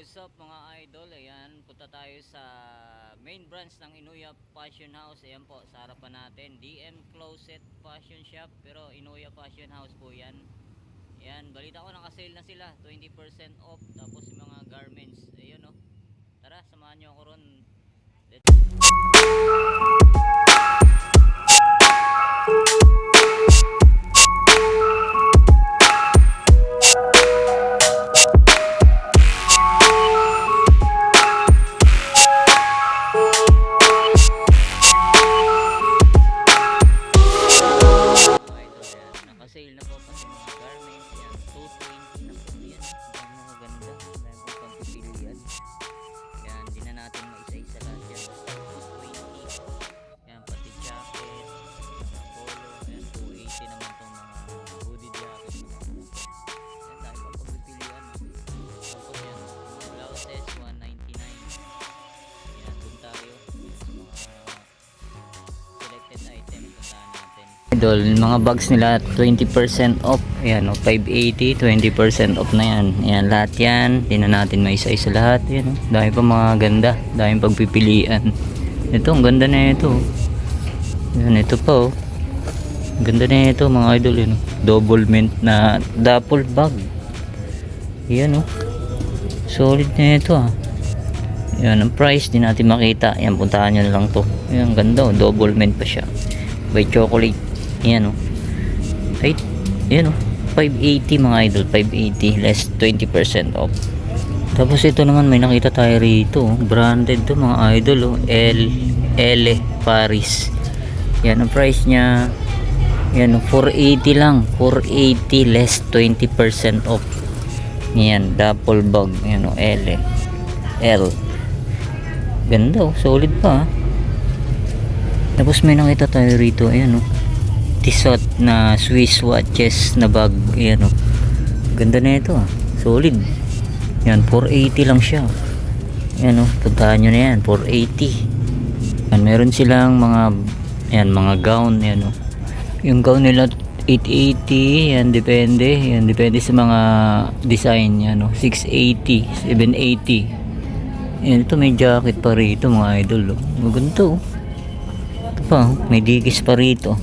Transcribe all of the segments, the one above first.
What's up mga idol? Ayan, punta tayo sa main branch ng Inuya Fashion House. Ayan po, sa harapan natin DM Closet Fashion Shop, pero Inuya Fashion House po yan. Ayan, balita ko naka-sale na sila, 20% off. Tapos yung mga garments, ayun o. Tara, samahan nyo ako ron. Sale na po kasi mga garments yan, 220 na po yan. Ang mga ganda, dahil po pagpipilian. Yan, di na natin maisa-isa lahat yan, 220. Yan, pati jacket, mga polo, yan, 280 naman itong mga hoodie jacket, mga puto. Yan, dahil po pagpipilian. Tapos yan, mga blouses, 199. Yan, dun tayo sa mga selected item, puntahan natin. Idol, mga bags nila 20% off. Ayan o, 580, 20% off na yan. Ayan, lahat yan. Hindi na natin maisa-isa lahat. Ayan o, dahil pa mga ganda, dahil pagpipilian. Ito, ang ganda na ito. Ayan, ito pa o, ganda na ito mga idol. Ayan, double mint na duffel bag. Ayan o, solid na ito ah. Ayan, ang price di natin makita. Ayan, puntahan nyo na lang to. Ayan, ganda o, double mint pa siya. By chocolate. Ayan o. Right? Ayan o. 580 mga idol. 580 less 20% off. Tapos ito naman may nakita tayo rito. Branded to mga idol o. L Paris. Yan ang price nya. Yan o. 480 lang. 480 less 20% off. Yan. Duffel bag. Yan o. L. Ganda o. Solid pa ha. Tapos may nakita tayo rito. Ayan o. Tissot na Swiss watches na bag. Ayan o. Ganda na ito ah. Solid. Ayan, 480 lang siya. Ayan o. Puntahan nyo na yan. 480. Ayan, meron silang mga ayan, mga gown. Ayan o. Yung gown nila 880. Ayan, depende. Ayan, depende sa mga design. Ayan o. 680. 780. Ayan, ito may jacket pa rito mga idol o. Maganda o. Pa, may digis pa rito.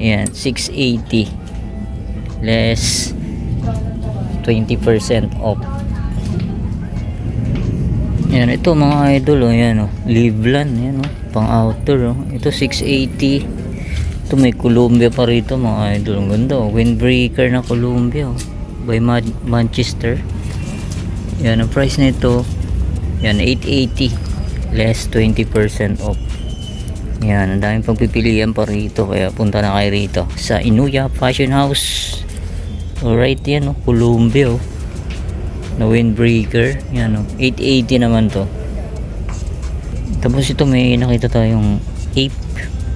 Ayan, 680 less 20% off. Ayan, ito mga idol oh, ayan oh, Livlan, ayan oh, pang outer oh. Ito 680. Ito may Columbia pa rito mga idol. Ang ganda oh, windbreaker na Columbia oh, by Manchester. Ayan, ang price nito, ayan, 880 less 20% off. Yan, ang daming pagpipilian pa rito, kaya punta na kayo rito sa Inuya Fashion House. Alright, yan o, Columbia o, na windbreaker. Yan o, 880 naman to. Tapos ito may nakita tayong ape.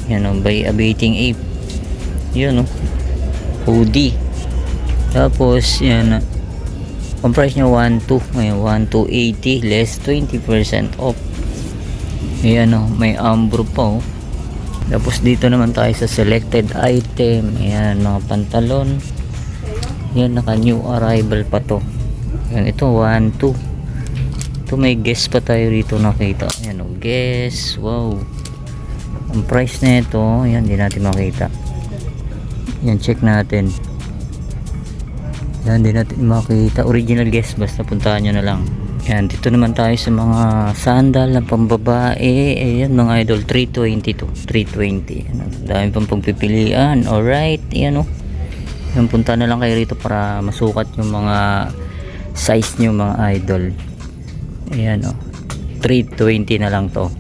Yan o, by Abating Ape. Yan o, hoodie. Tapos yan, ang price nya 1.2, ngayon 1.280 less 20% off. Ayan o, may ambro pa o. Tapos dito naman tayo sa selected item. Ayan, mga pantalon. Ayan, naka new arrival pa to. Ayan, ito 1.2. Ito may guess pa tayo rito nakita. Ayan o, guess. Wow. Ang price na ito, ayan, di natin makita. Ayan, check natin. Ayan, di natin makita. Original guess, basta puntahan nyo na lang. Ayan, dito naman tayo sa mga sandal na pambabae. Ayan mga idol, 320 to 320. Ayan, dami pang pagpipilian. Alright, ayan o. Ayan, punta na lang kayo rito para masukat yung mga size nyo mga idol. Ayan o, 320 na lang to.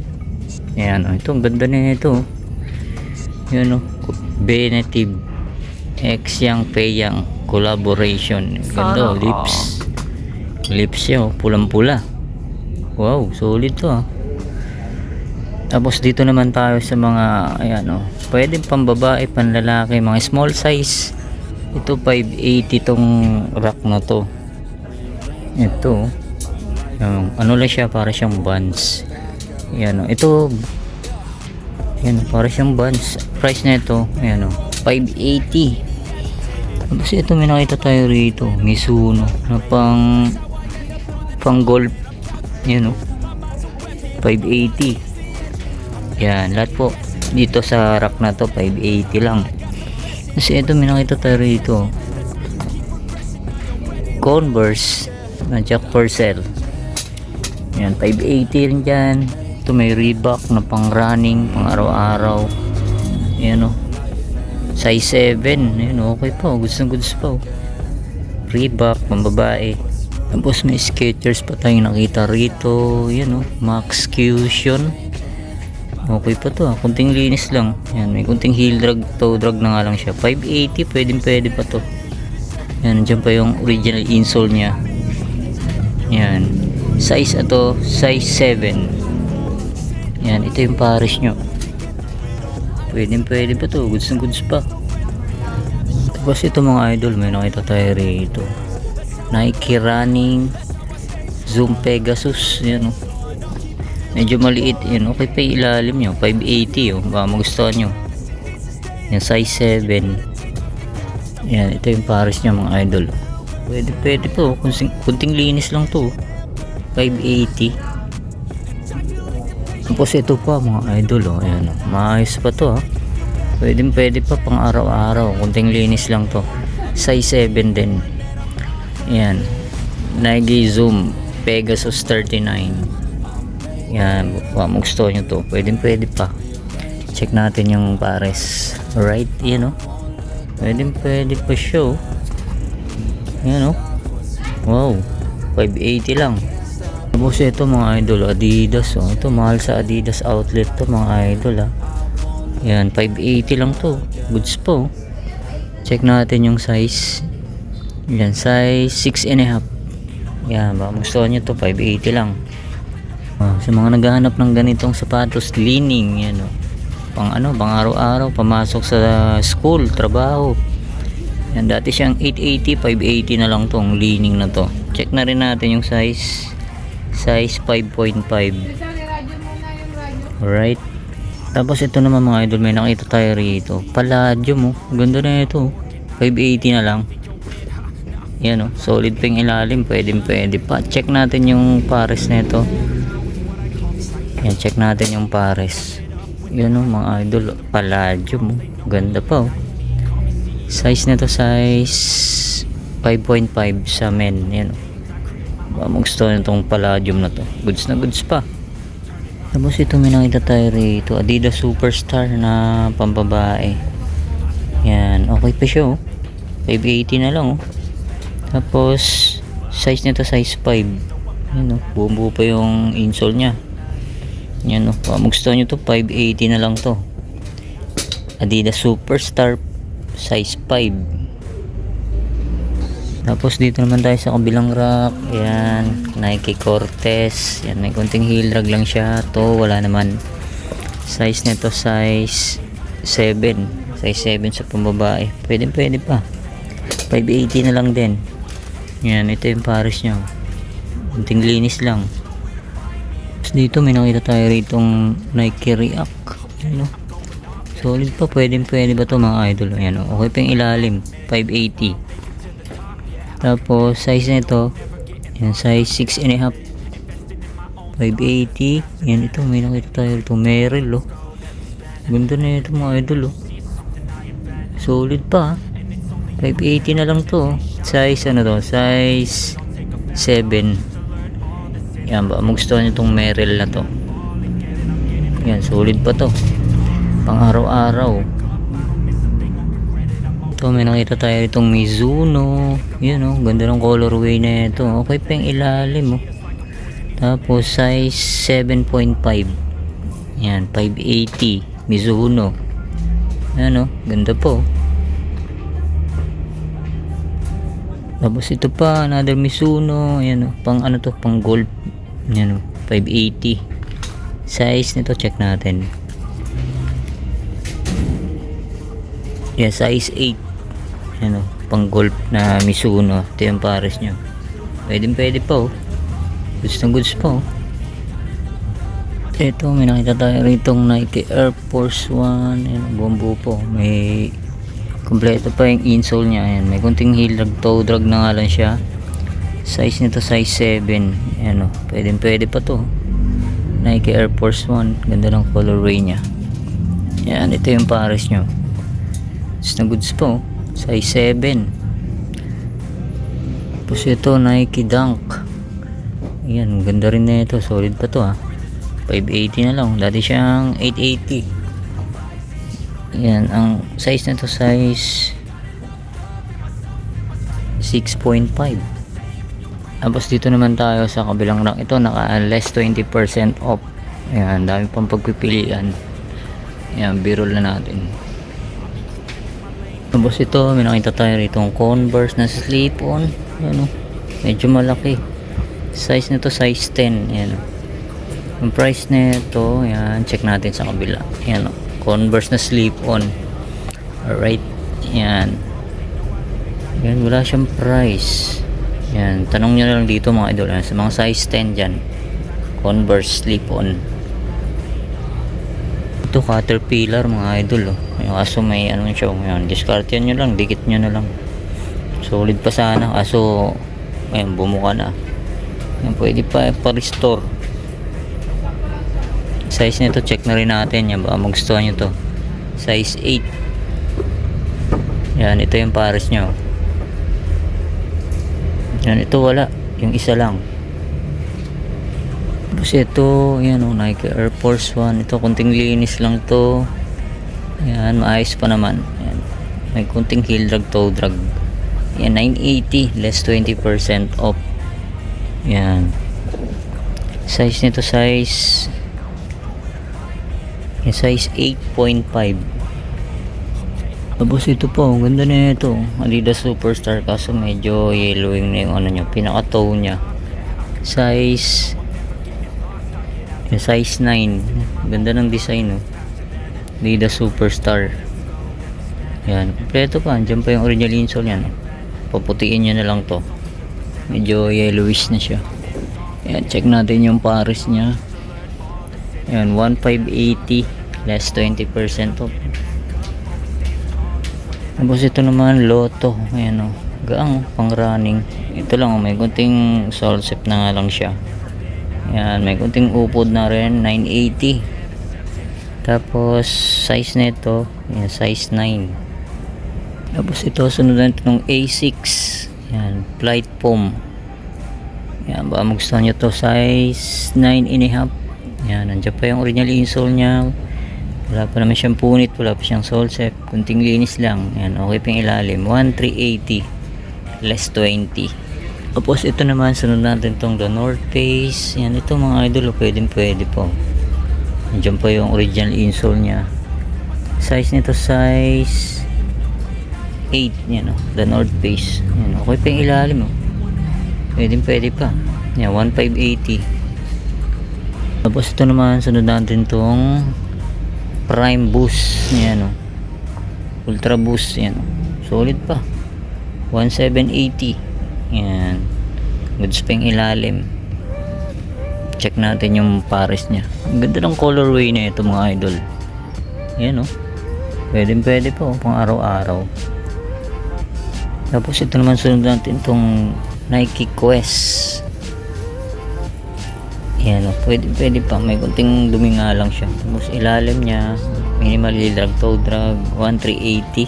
Ayan o, ito ang ganda na ito. Ayan o, Benetiv X Yang Peyang collaboration. Ganda o, lips siya, pulang pula. Wow, solid to ah. Tapos dito naman tayo sa mga ayan oh, pwedeng pambabae, panlalaki, mga small size. Ito 580 tong rack na to. Ito ano lang siya, para siyang buns. Ayan oh, ito ayan, para siyang buns. Price na ito ayan oh, 580. Tapos ito may nakita tayo rito, Mizuno na pang pang golf. Yan o. 580. Yan, lahat po. Dito sa rack na to, 580 lang. Kasi ito, may nakita tayo rito. Converse na Jack Purcell. Yan, 580 rin dyan. Ito may Reebok na pang running, pang araw-araw. Yan o. Size 7. Yan o, okay po. Goods po. Reebok, pang babae. Tapos may Skechers pa tayong nakita rito. Yan o, Max Fusion. Okay pa to, kunting linis lang. Yan, may kunting heel drag, toe drag na nga lang siya. 580, pwede pa to. Yan, dyan pa yung original insole nya. Yan, size ato, size 7. Yan, ito yung pares nyo. Pwede pa to, goods pa. Tapos ito mga idol, may nakita tayo rito. Nike Running Zoom Pegasus. Yan o, medyo maliit yan. Okay pa yung ilalim nyo, 580 o, baka magustuhan nyo. Yan, size 7. Yan, ito yung pares nya mga idol. Pwede po, kunting linis lang to, 580. Tapos ito pa mga idol o, ayan o, maayos pa to ha. Pwede pa pang araw-araw, kunting linis lang to, size 7 din. Yan, Nike Zoom Pegasus 39. Yan, gusto nyo to, pwede pa. Check natin yung pares. Alright, yan o, pwede pa siya o. Yan o, wow, 580 lang. Tapos ito mga idol, Adidas o. Ito mahal sa Adidas outlet to mga idol ha. Yan, 580 lang to, goods po. Check natin yung size. Yan, size 6.5. Yan, baka gusto nyo to, 580 lang. Sa mga naghahanap ng ganitong sapatos, leaning, yan o, pang araw-araw, pamasok sa school, trabaho. Yan, dati siyang 880, 580 na lang tong leaning na to. Check na rin natin yung size 5.5. Alright. Tapos ito naman mga idol, may nakita tayo rito, Palladium mo, ganda na ito, 580 na lang. Yan o, solid pa yung ilalim, pwede pa. Check natin yung pares na ito. Yan, check natin yung pares. Yan o mga idol, Palladium mo, ganda pa o. Size na to, size 5.5 sa men. Yan o, gusto nyo itong Palladium na to, goods pa. Tapos ito may nakita tayo rito, Adidas Superstar na pambabae. Yan, okay pa siya o, 580 na lang o. Tapos size nito size 5. Yan o, buo pa yung insole nya. Yan o, gusto nyo to, 580 na lang to. Adidas Superstar size 5. Tapos dito naman tayo sa kabilang rack. Yan, Nike Cortez. Yan, may kunting heel drag lang siya. To, wala naman. Size nito size 7. Size 7 sa pambabae. Pwede pa. 580 na lang din. Yan, ito yung pares nyo. Kunting linis lang. Tapos dito may nakita tayo ritong Nike React. Ano? Solid pa, pwede ba to mga idol? Ayan, okay pa yung ilalim, 580. Tapos size nito, yan, size 6.5, 580. Yan, ito may nakita tayo rito, Merrell oh. Ganda na ito mga idol oh. Solid pa, 580 na lang to. Size size 7. Yan, ba gusto nyo itong Merrell na to. Yan, solid pa to, pang araw-araw. Ito may nakita tayo itong Mizuno. Yan o, ganda ng colorway na ito. Okay pa yung ilalim o. Tapos size 7.5. Yan, 580 Mizuno. Yan o, ganda po. Tapos ito pa, another Mizuno. Yan o, pang ano to, pang golf. Yan o, 580. Size nito, check natin. Yan, size 8. Yan o, pang golf na Mizuno. Ito yung pares nyo. Pwede pa o. Goods pa o. Ito, may nakita tayo ritong Nike Air Force 1. Yan, buong po. May kompleto pa yung insole nya. Ayan, may kunting heel drag, toe drag na nga lang siya. Size nito size 7. Ayan o, pwede pa to. Nike Air Force 1. Ganda ng colorway nya. Yan, ito yung pares nyo. Is na goods po. Size 7. Tapos ito Nike Dunk. Ayan, ganda rin na ito. Solid pa to ha. 580 na lang. Dati siyang 880. Ayan, ang size na to size 6.5. Tapos dito naman tayo sa kabilang rack. Ito naka less 20% off. Ayan, dami pang pagpipilian. Ayan, birol na natin. Tapos ito, may nakita tayo rito ng Converse na slip-on. Ayan o, medyo malaki. Size nito size 10. Ayan o. Yung price nito, ayan, check natin sa kabila. Ayan o, Converse na slip-on. Alright, ayan. Ayan, wala siyang price. Yan, tanong nyo na lang dito mga idol, sa mga size 10 dyan. Converse slip-on. Ito Caterpillar mga idol. Yung aso may ano siya. Yan, discard yan nyo lang, dikit nyo na lang. Solid pa sana, aso ayun, bumuka na. Yan, pwede pa restore. Size nito check na rin natin. Yan, baka magustuhan nyo to. Size 8. Yan, ito yung pares nyo. Yan, ito wala. Yung isa lang. Tapos ito, yan o, Nike Air Force 1. Ito, kunting linis lang to. Yan, maayos pa naman. Yan. May kunting heel drag, toe drag. Yan, 980. Less 20% off. Yan. Size nito, size 8.5. Tapos ito po, ganda na ito. Adidas Superstar, kaso medyo yellowing na yung ano nyo, pinaka-toe nya. Size 9. Ganda ng design, no? Adidas Superstar. Yan, kompleto pa. Diyan pa yung original insole yan. Paputiin nyo na lang to. Medyo yellowish na siya. Yan, check natin yung pares nya. Yan, 1,580. Less 20% off. Tapos ito naman Lotto. Ayan o, gaang pang running. Ito lang o, may kunting sole sip na nga lang siya. Ayan, may kunting upod na rin, 980. Tapos size nito, ayan, size 9. Tapos ito sunod natin itong A6. Ayan, Flight Foam. Ayan, baka magustuhan nyo to, size 9.5. Ayan, nandiyan pa yung original insole nya. Wala pa naman siyang punit, wala pa siyang sole set, kunting linis lang. Yan, okay pa yung ilalim. 1,380 less 20. Tapos ito naman, sunod natin itong The North Face. Yan, ito mga idol, pwede po. Nandiyan pa yung original insole nya. Size nito size 8. Yan o, The North Face. Yan, okay pa yung ilalim o. Pwede pa. Yan, 1,580. Tapos ito naman, sunod natin itong Prime Boost. Yan o, Ultra Boost. Yan o, solid pa, 1,780. Yan, goods pa yung ilalim. Check natin yung pares nya. Ang ganda ng colorway na ito mga idol. Yan o, pwede po pang araw-araw. Tapos ito naman, sunod natin itong Nike Quest. Yan o, pwede pa, may kunting dumi nga lang siya. Tapos ilalim nya, minimal heel drag, toe drag, 1,380.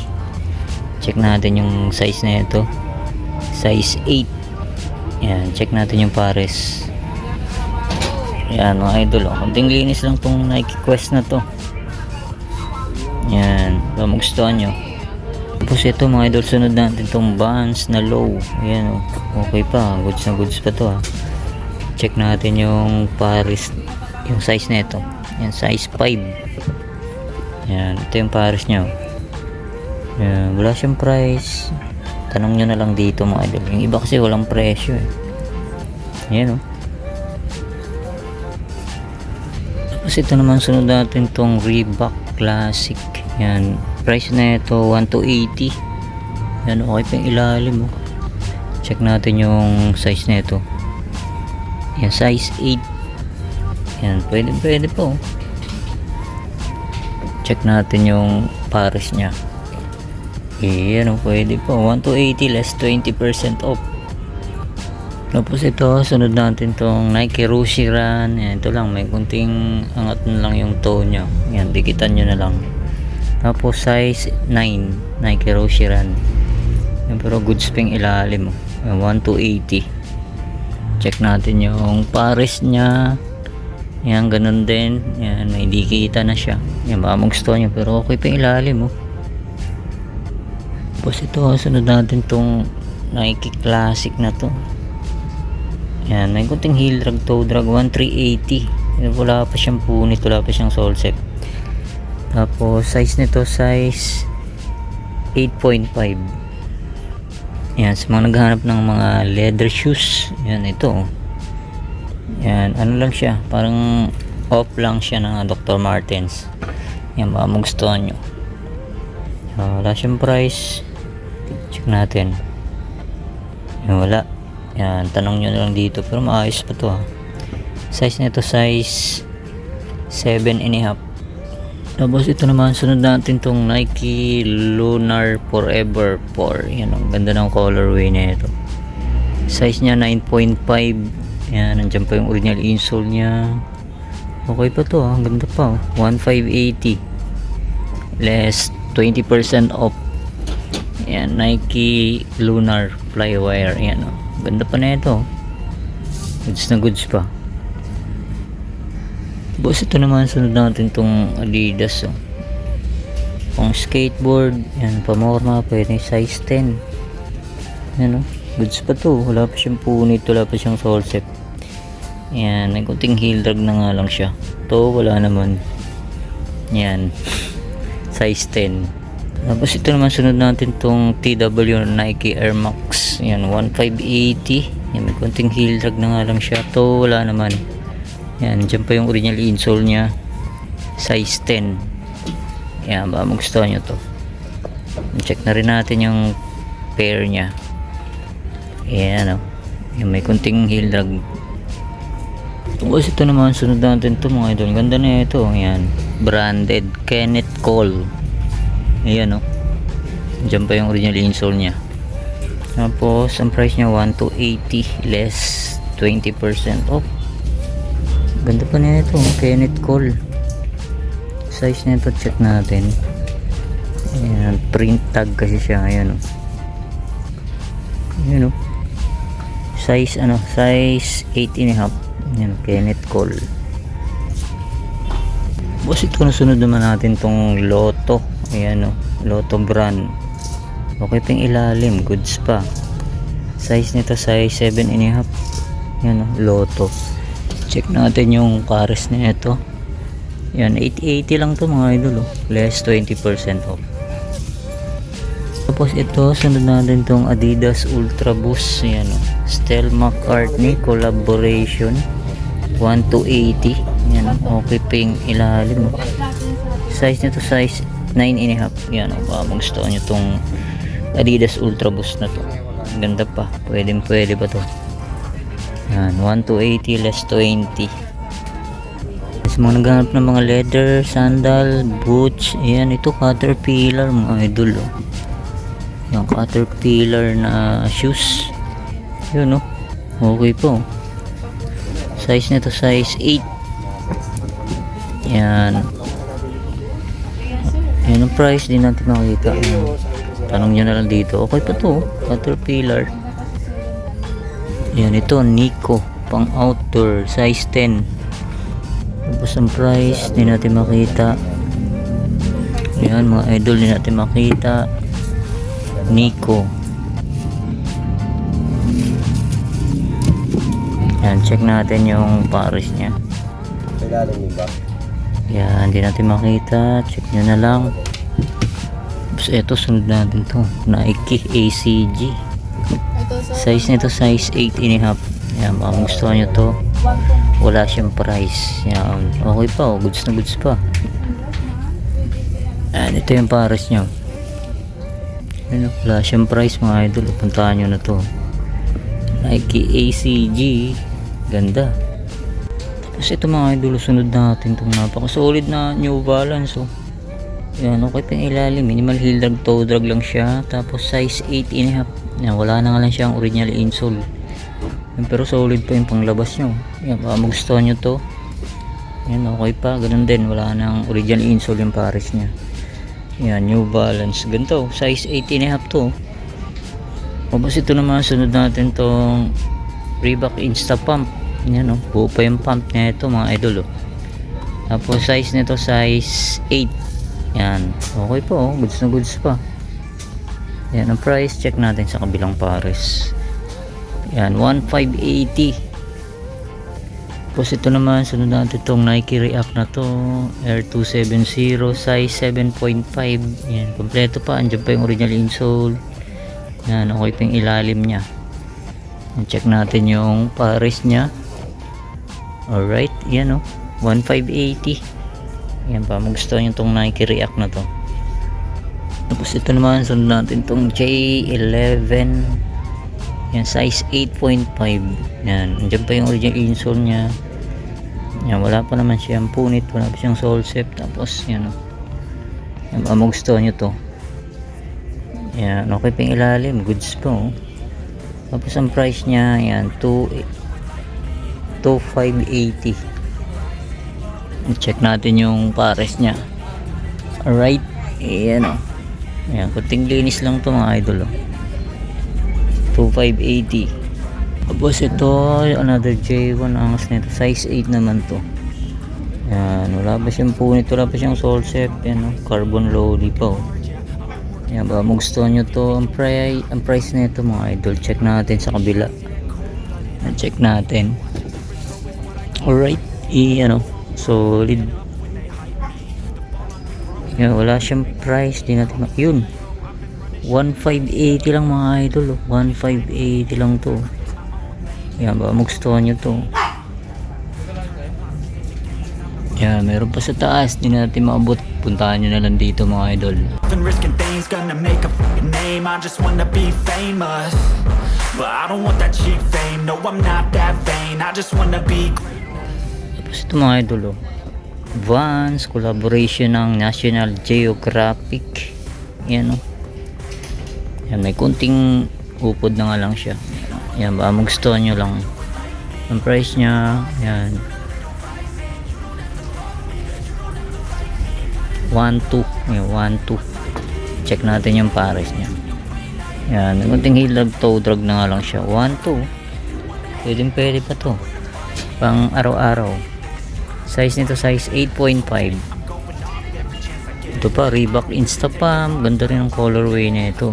Check natin yung size na ito, size 8. Yan, check natin yung pares. Yan mga idol, kunting linis lang tong Nike Quest na to. Yan, baka magustuhan nyo. Tapos ito mga idol, sunod natin itong Vans na low. Yan o, okay pa, goods na goods pa to ha. Check natin yung pares, yung size na ito. Yan, size 5. Yan, ito yung pares nyo. Yan, wala siyang price. Tanong nyo na lang dito mga idol. Yung iba kasi walang presyo eh. Yan o. Tapos ito naman, sunod natin itong Reebok Classic. Yan, price na ito 1,280. Yan, okay pa yung ilalim o. Check natin yung size na ito. Yan, size 8. Yan, pwede po. Check natin yung pares nya. Yan, pwede po, 1,280 less 20% off. Tapos ito, sunod natin tong Nike Roshe Run. Yan, ito lang, may kunting angat na lang yung toe nya. Yan, dikitan nyo na lang. Tapos size 9 Nike Roshe Run. Yan, pero good spring ilalim. 1 to 80. Check natin yung pares nya. Yan, ganun din. Yan, may dikita na siya. Yan, baka magustuhan nyo, pero okay pa yung ilalim. Tapos ito, sunod natin tong Nike Classic na to. Yan, may kunting heel drag, toe drag, 1380. Wala pa siyang punit, wala pa siyang sole set. Tapos size nito, size 8.5. Yan, sa mga naghahanap ng mga leather shoes, yan ito. Yan, ano lang siya, parang off lang siya ng Dr. Martens. Yan, baka magustuhan nyo. Wala siyang price. Check natin. Yan, wala. Yan, tanong nyo na lang dito, pero maayos pa to. Size nito, size 7.5. Tapos ito naman, sunod natin tong Nike Lunar Forever 4. Yan, ang ganda ng colorway na ito. Size niya 9.5. Yan, nandiyan pa yung original insole niya. Okay pa to, ang ganda pa. 1,580. Less 20% off. Yan, Nike Lunar Flywire. Yan, ganda pa na ito. Goods na goods pa. Tapos ito naman, sunod natin tong Adidas. Pang skateboard. Yan, pamorma. Pwede size 10. Yan, goods pa to. Wala pa siyang punit. Wala pa siyang sole set. Yan, may kunting heel drag na nga lang siya. To, wala naman. Yan. Size 10. Tapos ito naman, sunod natin tong TW Nike Air Max. Yan, 1,580. Yan, may kunting heel drag na nga lang siya. To, wala naman. Yan, dyan pa yung original insole nya. Size 10. Yan, baka magustuhan nyo to. Check na rin natin yung pair nya. Yan, yung may kunting heel drag. Tapos ito naman, sunod natin to mga idol. Ganda na ito. Yan, branded Kenneth Cole. Ayan, dyan pa yung original insole nya. Tapos ang price nya 1 to 80, less 20% off. Ganda pa na ito, Kenneth Cole. Size nito, check natin. Ayan, print tag kasi siya. Ayan, ayan, size size 8.5. Ayan, Kenneth Cole. Boss, ito na sunod naman natin tong Lotto. Ayan, Lotto brand. Okay pa yung ilalim, goods pa. Size nito, size 7.5. Ayan, Lotto. Check natin yung pares na ito. Yan, 880 lang to mga idol. Less 20% off. Tapos ito, sunod natin tong Adidas Ultra Boost. Yan, Stella McCartney collaboration. 1 to 80. Yan, okay ping ilalim. Size nito, size 9.5. Yan, baka magustuhan nyo tong Adidas Ultra Boost na to. Ganda pa. Pwede ba to? Yan, 1 to 80, less 20. Sa mga naghanap ng mga leather, sandal, boots. Ayan, ito Caterpillar mga idol. Yung Caterpillar na shoes. Yun, okay po. Size nito, size 8. Yan. Yan ang price, din natin makikita. Tanong nyo na lang dito. Okay pa to, Caterpillar. Yan, ito Nico pang outdoor, size 10. Tapos ang price di natin makita. Yan mga idol, di natin makita. Nico. Yan, check natin yung pares nya. Yan, di natin makita. Check nyo na lang. Tapos ito, sunod natin to, Nike ACG. Size nito, size 8.5. Yan, baka gustuhan nyo to. Wala siyang price. Yan, okay pa, goods na goods pa. Yan, ito yung pares nyo. Yan, wala siyang price mga idol. Puntahan nyo na to. Nike ACG. Ganda. Tapos ito mga idol, sunod natin itong napaka-solid na New Balance. Yan, okay pa yung ilalim. Minimal heel drag, toe drag lang siya. Tapos size 8.5. Yan, wala na nga lang siyang original insole. Pero solid pa yung panglabas nyo. Yan, baka magustuhan nyo to. Yan, okay pa. Ganun din. Wala nang original insole yung pares nya. Yan, New Balance. Ganito. Size 18.5 to. Tapos ito naman, sunod natin tong Reebok Insta Pump. Yan, oh. Buo pa yung pump niya ito, mga idol, oh. Tapos size nito, size 8. Yan. Okay po, oh. Goods na goods pa. Yan, ang price. Check natin sa kabilang pares. Yan, 1,580. Tapos ito naman, sunod natin itong Nike React na to, Air 270, size 7.5. Yan, kompleto pa. Andiyan pa yung original insole. Yan, okay pa yung ilalim nya. Check natin yung pares nya. Alright, yan, oh, 1,580. Yan pa, magustuhan yung itong Nike React na to. Tapos ito naman, sunod natin itong J11. Yan, size 8.5. Yan, andyan pa yung original insole nya. Yan, wala pa naman siyang punit, wala pa siyang sole set. Tapos yan, yan, magustuhan nyo to. Yan, okay pa yung ilalim, goods po. Tapos ang price nya, yan, 2,580. Check natin yung pares nya. Alright, yan, oh. Yan, kunting linis lang to, mga idol, oh. 2,580. Tapos ito, another J1, angas nito, size 8 naman to. Yan, wala pa siyang punit, wala pa siyang sole set. Yan, oh, carbon lowly pa, oh. Yan, ba magustuhan nyo to. Ang price nito, mga idol, check natin sa kabila. Yan, check natin. Alright, ano, solid. Yan, wala siyang price, di natin yun, 1,580 lang, mga idol, oh. 1,580 lang to. Yan, ba magustuhan nyo to. Yan, meron pa sa taas, di natin maabot. Puntahan nyo na lang dito, mga idol. Risking things, gonna make a name. I just wanna be famous, but I don't want that cheap fame. No, I'm not that vain. I just wanna be. Tapos ito, mga idol, oh, Vans collaboration ng National Geographic. Yan, oh. Yan, may kunting upod na nga lang siya. Yan, baka magustuhan nyo lang. Ang price nya, yan, 1,200. Yan, 1,200. Check natin yung pares nya. Yan, may kunting hilag toe drag na nga lang siya. 1,200. Pwede pa to, pang araw-araw. Size nito, size 8.5. Ito pa, Reebok Insta Pump. Ganda rin ang colorway na ito.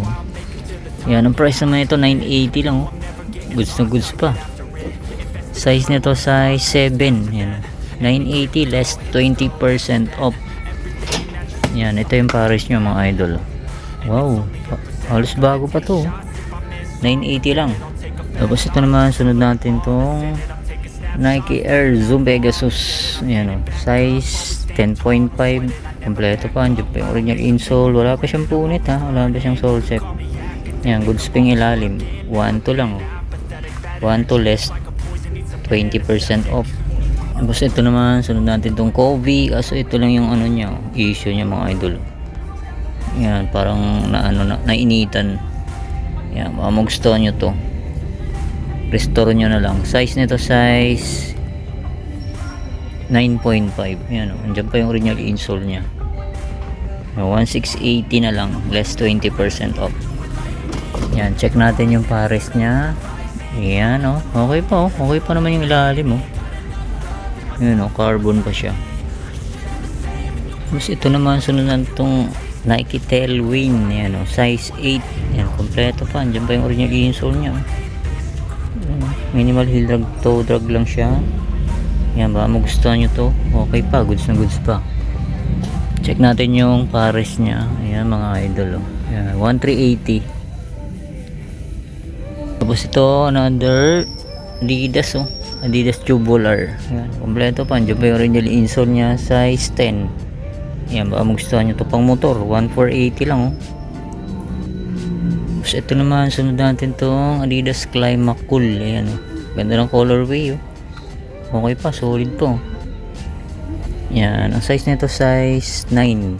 Yan, ang price naman ito, 980 lang, oh. Goods na goods pa. Size nito, size 7. Yan, 980 less 20% off. Yan, ito yung pares nyo, mga idol. Wow, halos bago pa to, 980 lang. Tapos ito naman, sunod natin tong Nike Air Zoom Pegasus. Yan, oh, size 10.5. Kompleto pa, andyan pa yung original insole. Wala pa siyang punit, ha, wala pa siyang sole set. Yan, goods ping ilalim. 1,200 lang, oh. 1,200 less 20% off. Tapos ito naman, sunod natin tong Kobe. Kaso ito lang yung ano niya, issue niya, mga idol. Yan, parang nainitan. Yan, baka magustuhan nyo to. Restore nyo na lang. Size nito, size 9.5. Yan, oh, andyan pa yung original insole nya. 1,680 na lang, less 20% off. Yan, check natin yung pares nya. Yan, oh, okay pa, oh. Okay pa naman yung ilalim, oh. Yan, oh, carbon pa siya. Tapos ito naman, sunod na itong Nike Tailwind. Yan, oh, size 8. Yan, kompleto pa. Andyan pa yung original insole nya, oh. Yan, minimal heel drag, toe drag lang siya. Yan, baka magustuhan nyo to. Okay pa, goods na goods pa. Check natin yung pares nya. Ayan, mga idol, oh. Yan, 1,380. Tapos ito, another Adidas, oh. Adidas Tubular. Yan, kompleto pa. Andiyan pa yung original insole nya, size 10. Yan, baka magustuhan nyo to pang motor. 1,480 lang, oh. Tapos ito naman, sunod natin tong Adidas Climax Cool. Ayan, oh. Ganda ng colorway, oh. Okay pa, solid po. Yan, ang size nito, size 9.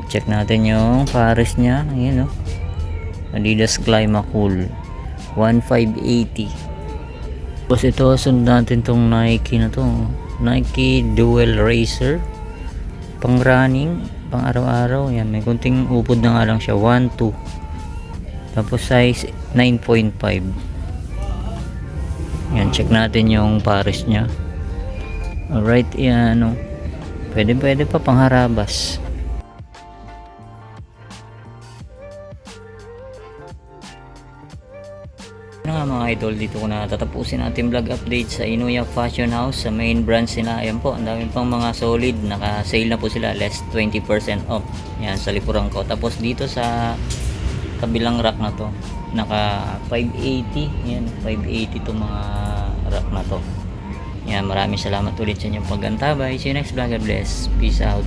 Check natin yung pares nya. Ayan, oh. Adidas Climax Cool, 1,580. Tapos ito, sunod natin tong Nike na to. Nike Dual Racer. Pang running, pang araw-araw. Yan, may kunting upod na nga lang siya. 1, 2. Tapos size 9.5. Yan, check natin yung pares niya. Alright, yan, ano. Pwede pa pangharabas. Ano nga mga idol, dito ko na tatapusin natin vlog update sa Inuya Fashion House sa main branch nila. Ayan po, ang dami pang mga solid, naka-sale na po sila, less 20% off. Yan, sa likuran ko. Tapos dito sa kabilang rack na to, naka 580. Yan, 580 to mga rack na to. Yan, maraming salamat ulit sa inyong pag-antabay. See you next vlog. God bless. Peace out.